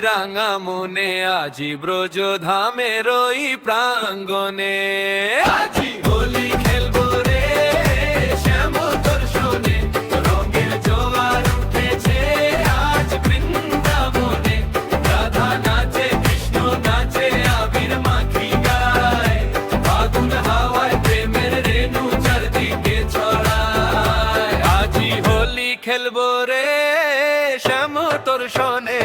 রাঙা মনে আজি ব্রজ ধামের ওই প্রাঙ্গনে আজি হোলি খেলবো রে শ্যাম দর্শনে রঙের জোয়ার উঠেছে আজ বৃন্দাবনে রাধা নাচে কৃষ্ণ নাচে আবির মাখি গায় ফাগুন হাওয়ায় প্রেমের রেণু চারদিকে ছড়ায় আজি হোলি খেলবো রে শ্যাম দর্শনে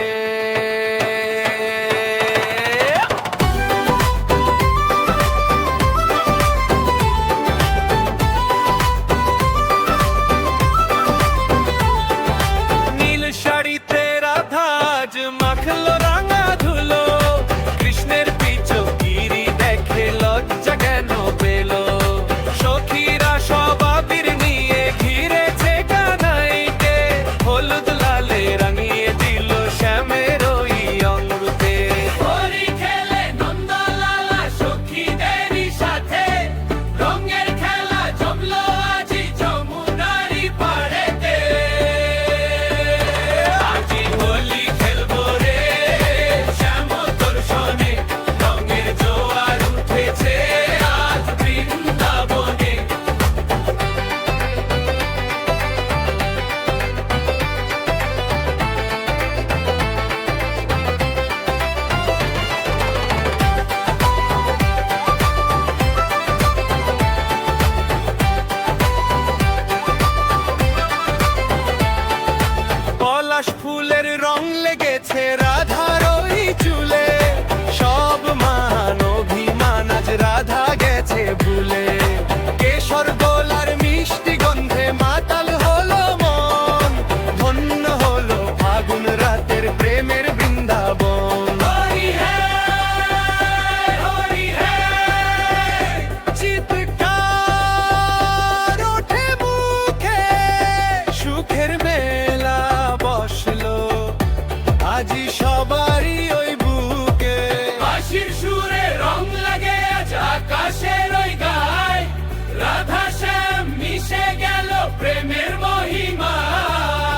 মাখলো রাঙা ধুলো কৃষ্ণের পিছু গিরি দেখে লজ্জা কেন পেল সখীরা সব আবির নিয়ে ঘিরেছে কানাইকে হলুদ লালে রাঙিয়ে দিল শ্যামের ওই অঙ্গতে হোলি খেলে নন্দলালা সখীদেরই সাথে রঙের খেলা জমলো আজি যমুনারি পাড়েতে আজি হোলি ফুলের রং লেগেছে রাধার ওই চুলে সব মান অভিমান আজ রাধা গেছে ভুলে কেশর গোলার মিষ্টি গন্ধে মাতাল হলো মন ধন্য হলো ফাগুন রাতের প্রেমের বৃন্দাবন হরি হে চিৎকার ওঠে মুখে সুখের মেলা বসলো আজি সবারই ওই বুকে বাঁশির সুরে রং লাগে আজ আকাশের ওই গায় রাধা শ্যাম মিশে গেল প্রেমের মহিমায়